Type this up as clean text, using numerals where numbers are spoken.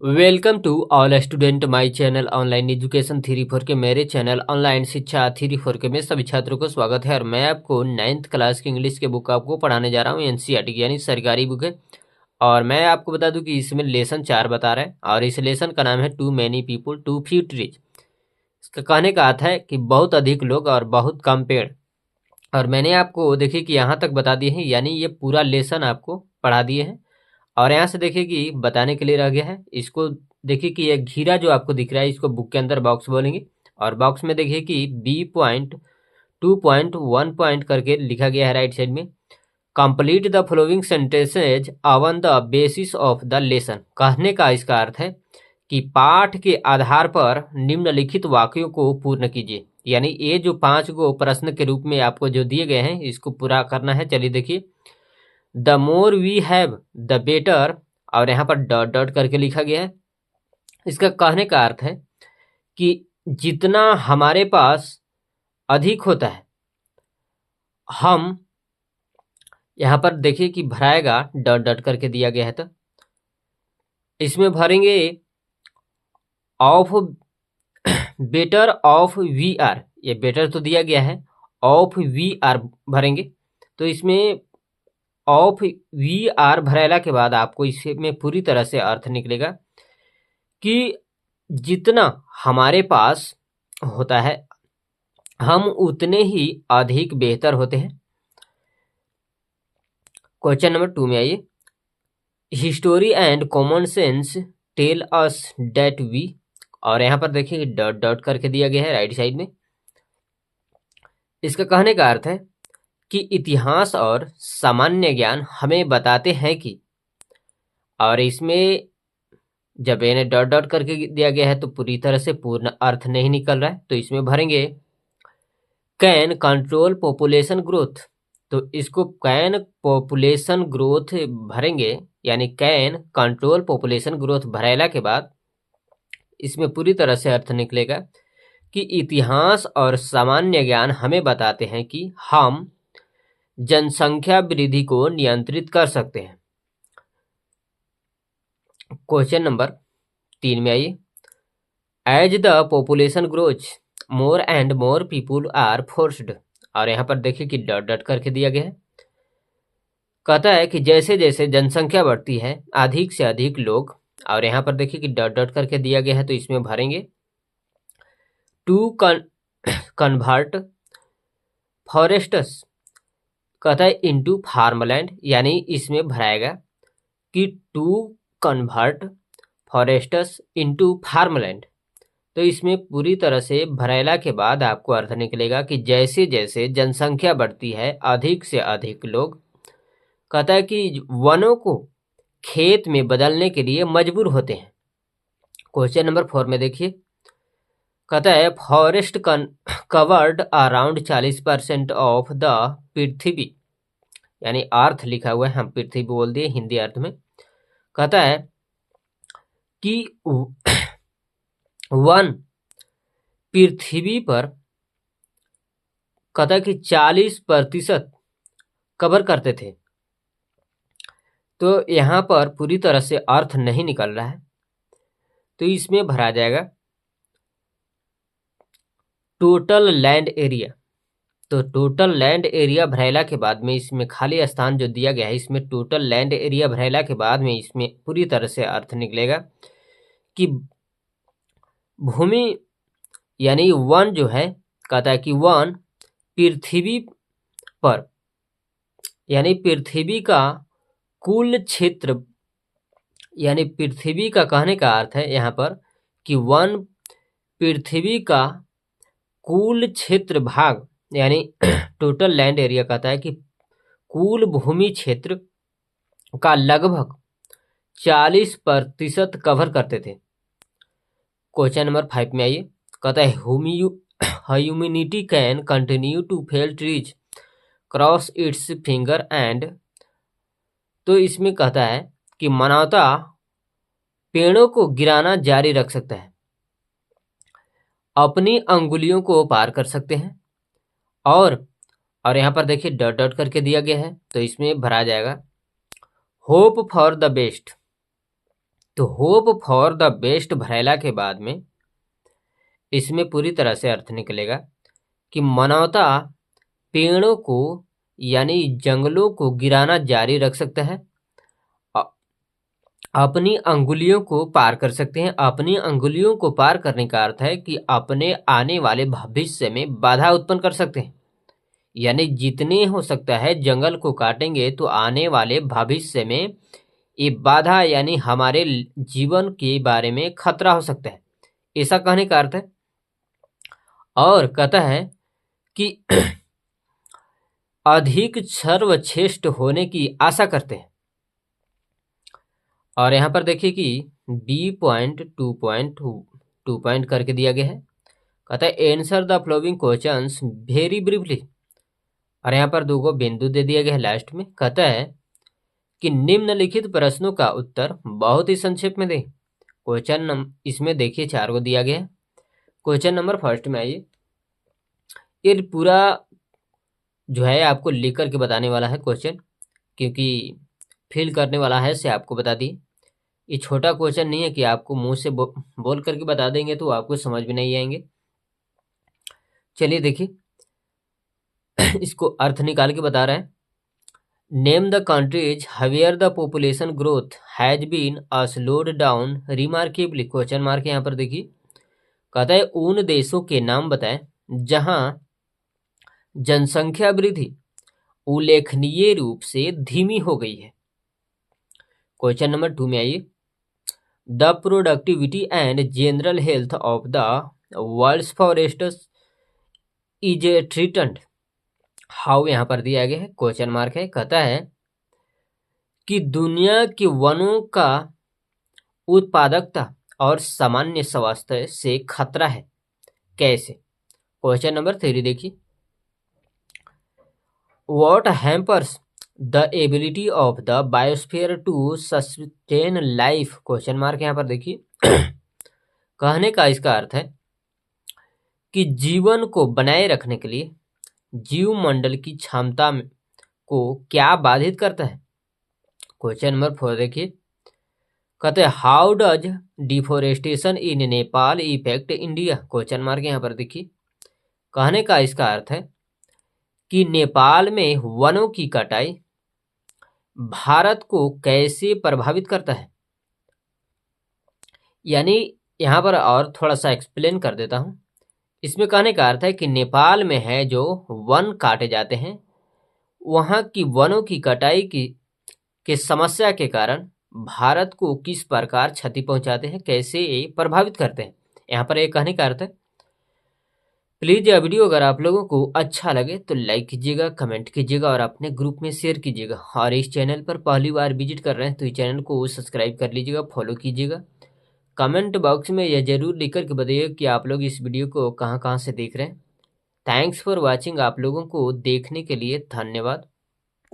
Welcome to all student my channel online education three four के मेरे channel online शिक्षा three four के में सभी छात्रों को स्वागत है। और मैं आपको 9th क्लास की इंग्लिश के बुक आपको पढ़ाने जा रहा हूँ। एनसीईआरटी की यानी सरकारी बुक है। और मैं आपको बता दूं कि इसमें लेसन 4 बता रहा है और इस लेसन का नाम है too many people too few trees. इसका कहने का अर्थ है कि बहुत अधिक लोग और बहुत कम पेड़। और मैंने आपको देखिए कि यहाँ तक बता दिए हैं, यानी ये पूरा लेसन आपको पढ़ा दिए हैं। और यहाँ से देखिए कि बताने के लिए रह गया है। इसको देखिए कि ये घिरा जो आपको दिख रहा है, इसको बुक के अंदर बॉक्स बोलेंगे। और बॉक्स में देखिए कि B.2.1 पॉइंट करके लिखा गया है राइट साइड में। Complete the following sentences on the basis of the lesson. कहने का इसका अर्थ है कि पाठ के आधार पर निम्नलिखित वाक्यों को पूर्ण कीजिए। यानी ये जो 5 गो प्रश्न के रूप में आपको जो दिए गए हैं, इसको पूरा करना है। चलिए देखिए, the more we have the better, और यहाँ पर डॉट डॉट करके लिखा गया है। इसका कहने का अर्थ है कि जितना हमारे पास अधिक होता है, हम यहाँ पर देखिए कि भराएगा डॉट डॉट करके दिया गया है, तो इसमें भरेंगे off better off we are. ये बेटर तो दिया गया है, ऑफ वी आर भरेंगे। तो इसमें ऑफ वी आर भरेला के बाद आपको इसमें पूरी तरह से अर्थ निकलेगा कि जितना हमारे पास होता है, हम उतने ही अधिक बेहतर होते हैं। क्वेश्चन नंबर 2 में आइए। History and common sense tell us that we, और यहाँ पर देखिए डॉट डॉट करके दिया गया है राइट साइड में। इसका कहने का अर्थ है कि इतिहास और सामान्य ज्ञान हमें बताते हैं कि, और इसमें जब इन्हें डॉट डॉट करके दिया गया है तो पूरी तरह से पूर्ण अर्थ नहीं निकल रहा है, तो इसमें भरेंगे कैन कंट्रोल पॉपुलेशन ग्रोथ। तो इसको कैन पॉपुलेशन ग्रोथ भरेंगे, यानी कैन कंट्रोल पॉपुलेशन ग्रोथ भरेला के बाद इसमें पूरी तरह से अर्थ निकलेगा कि इतिहास और सामान्य ज्ञान हमें बताते हैं कि हम जनसंख्या वृद्धि को नियंत्रित कर सकते हैं। क्वेश्चन नंबर 3 में आइए। As the population grows more and more people are forced, और यहाँ पर देखिए कि डॉट डॉट करके दिया गया है। कहता है कि जैसे जैसे जनसंख्या बढ़ती है, अधिक से अधिक लोग, और यहाँ पर देखिए कि डॉट डॉट करके दिया गया है, तो इसमें भरेंगे टू कन्वर्ट फॉरेस्ट्स, कहता है इनटू फार्मलैंड, यानी इसमें भराएगा कि to convert forests into farmland. तो इसमें पूरी तरह से भरेला के बाद आपको अर्थ निकलेगा कि जैसे जैसे जनसंख्या बढ़ती है, अधिक से अधिक लोग, कहता है कि वनों को खेत में बदलने के लिए मजबूर होते हैं। क्वेश्चन नंबर 4 में देखिए, कहता है forest covered around 40% of the पृथ्वी, यानी अर्थ लिखा हुआ है, हम पृथ्वी बोल दिए हिंदी अर्थ में। कहता है कि वन पृथ्वी पर, कहता है कि 40% कवर करते थे। तो यहाँ पर पूरी तरह से अर्थ नहीं निकल रहा है, तो इसमें भरा जाएगा टोटल लैंड एरिया। तो टोटल लैंड एरिया भरेला के बाद में इसमें खाली स्थान जो दिया गया है, इसमें टोटल लैंड एरिया भरेला के बाद में इसमें पूरी तरह से अर्थ निकलेगा कि भूमि यानी वन जो है, कहता है कि वन पृथ्वी पर, यानी पृथ्वी का कुल क्षेत्र, यानी पृथ्वी का कहने का अर्थ है यहाँ पर कि वन पृथ्वी का कुल क्षेत्र भाग, यानी टोटल लैंड एरिया, कहता है कि कुल भूमि क्षेत्र का लगभग 40% कवर करते थे। क्वेश्चन नंबर 5 में आइए। कहता है humanity can continue to fell trees cross its finger and. तो इसमें कहता है कि मानवता पेड़ों को गिराना जारी रख सकता है, अपनी अंगुलियों को पार कर सकते हैं। और यहाँ पर देखिए डॉट डॉट करके दिया गया है, तो इसमें भरा जाएगा होप फॉर द बेस्ट। तो होप फॉर द बेस्ट भरेला के बाद में इसमें पूरी तरह से अर्थ निकलेगा कि मानवता पेड़ों को यानी जंगलों को गिराना जारी रख सकता है, अपनी अंगुलियों को पार कर सकते हैं। अपनी अंगुलियों को पार करने का अर्थ है कि अपने आने वाले भविष्य में बाधा उत्पन्न कर सकते हैं, यानी जितने हो सकता है जंगल को काटेंगे तो आने वाले भविष्य में ये बाधा यानी हमारे जीवन के बारे में खतरा हो सकता है, ऐसा कहने का अर्थ है। और कहता है कि अधिक सर्वश्रेष्ठ होने की आशा करते हैं। और यहाँ पर देखिए कि B.2.2 करके दिया गया है। कहता है answer the following questions very briefly. और यहाँ पर 2 बिंदु दे दिया गया है लास्ट में। कहता है कि निम्नलिखित प्रश्नों का उत्तर बहुत ही संक्षेप में दें। क्वेश्चन इसमें देखिए 4 दिया गया है। क्वेश्चन नंबर फर्स्ट में आइए, ये पूरा जो है आपको लिख करके बताने वाला है क्वेश्चन, क्योंकि फिल करने वाला है से आपको बता दिए। ये छोटा क्वेश्चन नहीं है कि आपको मुंह से बोल करके बता देंगे तो आपको समझ में नहीं आएंगे। चलिए देखिए इसको अर्थ निकाल के बता रहा है। Name the countries where the population growth has been slowed down remarkably. Question mark यहाँ पर देखिए। कहता है उन देशों के नाम बताएं जहां जनसंख्या वृद्धि उल्लेखनीय रूप से धीमी हो गई है। क्वेश्चन नंबर 2 में आइए, the productivity and general health of the world's forests is threatened. How यहाँ पर दिया गया है, क्वेश्चन मार्क है। कहता है कि दुनिया के वनों का उत्पादकता और सामान्य स्वास्थ्य से खतरा है, कैसे। क्वेश्चन नंबर 3 देखिए, what hampers the ability of the biosphere to sustain life. Question mark यहाँ पर देखिए। कहने का इसका अर्थ है कि जीवन को बनाए रखने के लिए जीव मंडल की क्षमता को क्या बाधित करता है। क्वेश्चन नंबर 4 देखिए। कहते हैं how does deforestation in Nepal effect India. Question mark यहाँ पर देखिए। कहने का इसका अर्थ है कि नेपाल में वनों की कटाई भारत को कैसे प्रभावित करता है। यानी यहाँ पर और थोड़ा सा एक्सप्लेन कर देता हूँ। इसमें कहने का अर्थ है कि नेपाल में है जो वन काटे जाते हैं, वहाँ की वनों की कटाई के समस्या के कारण भारत को किस प्रकार क्षति पहुंचाते हैं, कैसे ये प्रभावित करते हैं। यहाँ पर ये कहने का अर्थ है। प्लीज़ यह वीडियो अगर आप लोगों को अच्छा लगे तो लाइक कीजिएगा, कमेंट कीजिएगा और अपने ग्रुप में शेयर कीजिएगा। और इस चैनल पर पहली बार विजिट कर रहे हैं तो इस चैनल को सब्सक्राइब कर लीजिएगा, फॉलो कीजिएगा। कमेंट बॉक्स में यह जरूर लिख कर के बताइए कि आप लोग इस वीडियो को कहाँ से देख रहे हैं। Thanks for watching. आप लोगों को देखने के लिए धन्यवाद।